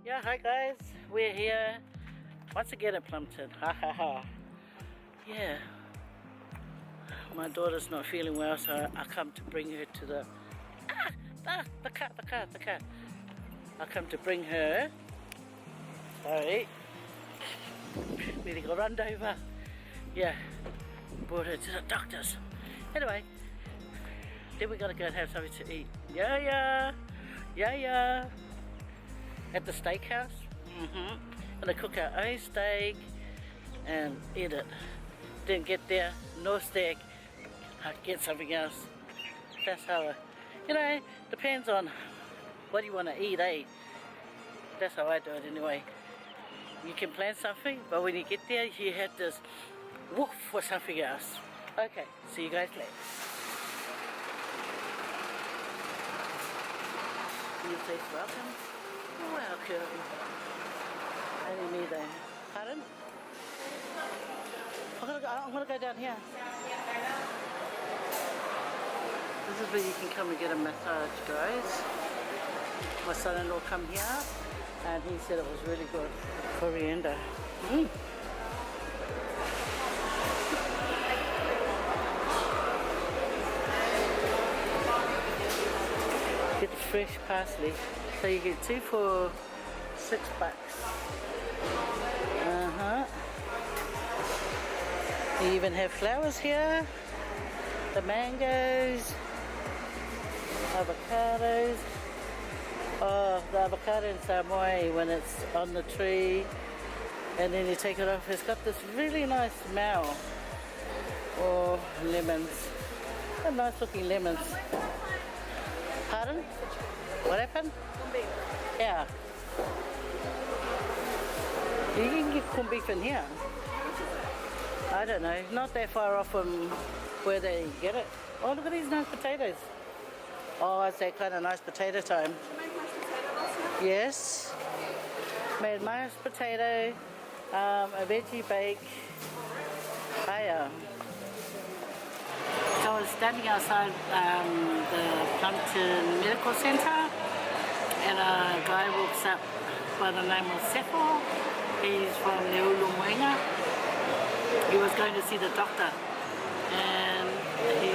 Yeah, hi guys. We're here once again at Plumpton. Ha ha ha. Yeah. My daughter's not feeling well, so I come to bring her to the the car. I come to bring her. Sorry. Nearly got run over. Yeah. Brought her to the doctor's. Anyway, then we gotta go and have something to eat. Yeah. At the steakhouse. Gonna cook our own steak and eat it. Didn't get there, no steak. I'll get something else. That's how, depends on what you want to eat, eh? That's how I do it anyway. You can plan something, but when you get there, you have to woof for something else. Okay, see you guys later. You say welcome? Welcome. Only me there. Pardon? I'm gonna go down here. This is where you can come and get a massage, guys. My son-in-law come here and he said it was really good. Coriander. Get the fresh parsley. So you get 2 for $6. You even have flowers here. The mangoes, avocados. Oh, the avocado in Samoa when it's on the tree and then you take it off, it's got this really nice smell. Or lemons. They're nice looking lemons. Pardon? What happened? Yeah. You can get corned beef in here. I don't know, not that far off from where they get it. Oh, look at these nice potatoes. Oh, it's that kind of nice potato time. Did you make mashed potato last night? Yes. Made mashed potato, a veggie bake. So I was standing outside the Plumpton Medical Centre and a guy walks up by the name of Sefo. He's from Neulumuinga. He was going to see the doctor and he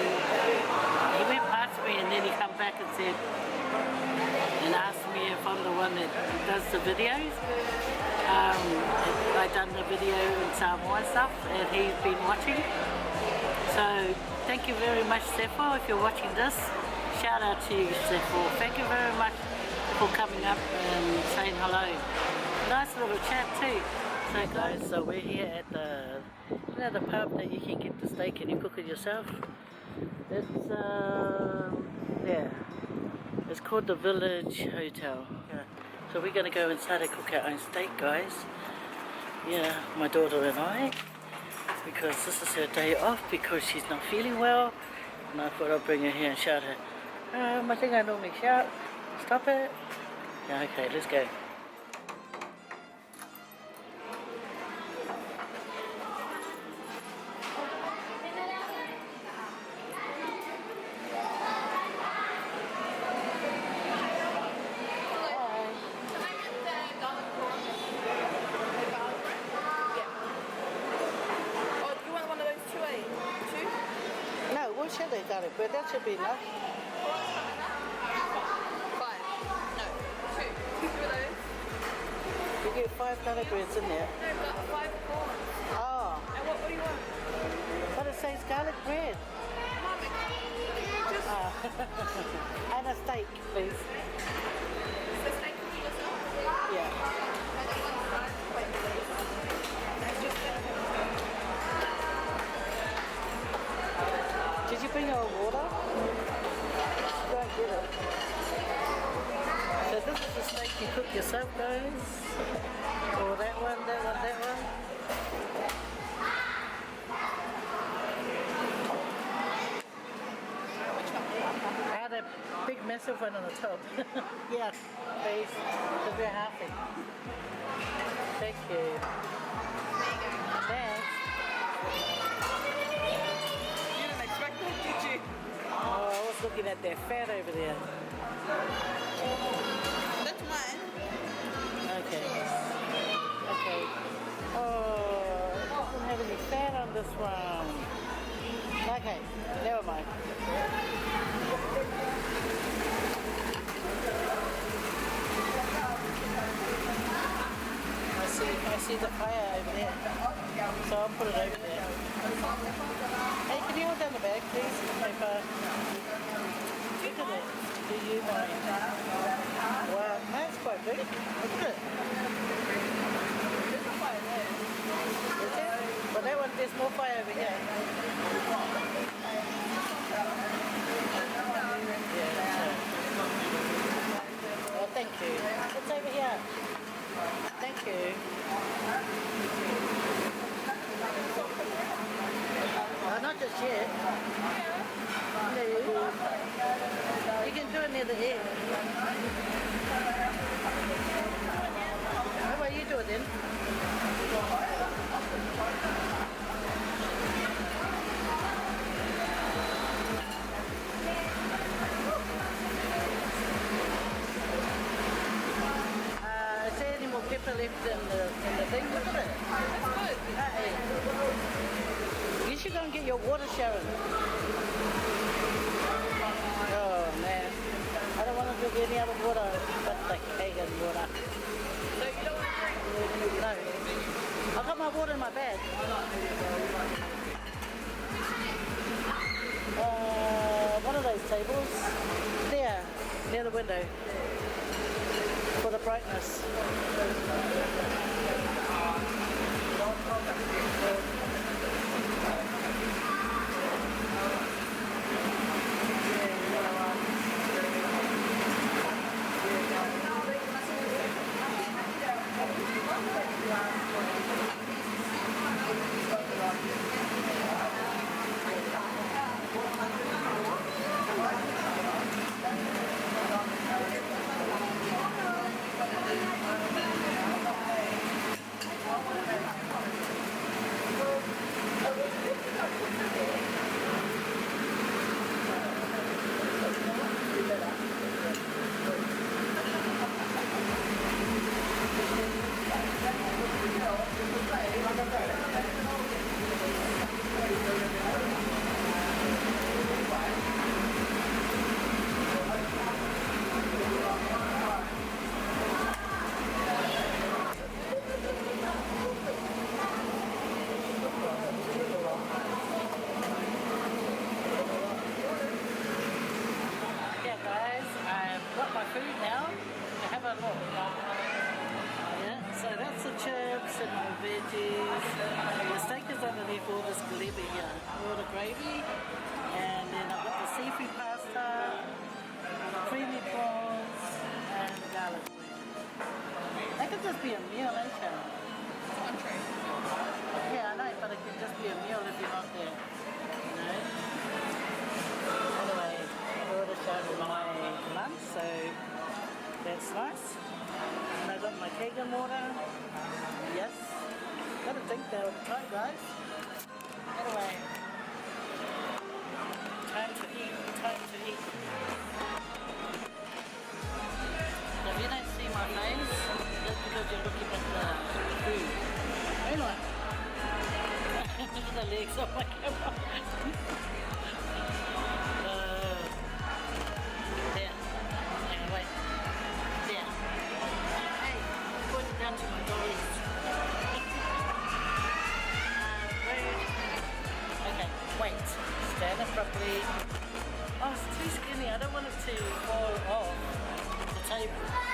went past me and then he come back and said and asked me if I'm the one that does the videos. I done the video in Samoa and stuff and he's been watching. So thank you very much, Sefo, if you're watching this. Shout out to you, Sefo. Thank you very much for coming up and saying hello. Nice little chat too. So guys, so we're here at the the pub that you can get the steak and you cook it yourself. It's it's called the Village Hotel. Yeah. So we're gonna go inside and cook our own steak, guys. Yeah, my daughter and I, because this is her day off because she's not feeling well, and I thought I'd bring her here and shout her. I think I normally shout. Stop it. Yeah, okay, let's go. Garlic bread, that should be enough. 5. No, 2. 2 of those. You get 5 garlic breads in there. No, but 5 corns. Oh. And what do you want? But it says garlic bread. Mum, can you just... And a steak, please. So steak for yourself? Yeah. Wait, please. Did you bring your water? Go and get it. So this is the steak you cook yourself, guys. Or that one. Add a big massive one on the top. Yeah, please. Because we're happy. Thank you. Thanks. Oh, I was looking at that fat over there. That's mine. one. Okay, never mind. I see the fire over there. So I'll put it over there. Hey, can you hold down the bag, please? Paper. Look at it. Do you mind? Wow, that's quite big. Look at it. There's a fire there. Is there? Well, that one, there's more fire over here. Yeah, oh, thank you. It's over here. Thank you. Not just yet. No. You can do it near the end. How about you do it then? Is there any more pepper left in the thing? Look at it. Hey. You should go and get your water, Sharon. Oh man, I don't want to drink any other water but the Kagan water. So you don't want to drink? No, I got my water in my bag. One of those tables, there, near the window, for the brightness. And my veggies. The steak is underneath all this gleba here, all the gravy, and then I've got the seafood pasta, creamy prawns, and the garlic bread. That could just be a meal, eh, Sharon? Entree. Yeah, I know, but it could just be a meal if you're not there, you know? Anyway, I ordered Sharon my lunch, so that's nice. And I got my Kagan water. Yes. Gotta drink that all the time, guys. Anyway. Time to eat. Time to eat. So if you don't see my face, that's because you're looking at the food. Anyway. Look at the legs of my camera. There. Hang on, wait. There. Hey, put it down to my dollars. Okay, wait. Stand up properly. Oh, it's too skinny. I don't want it to fall off the table.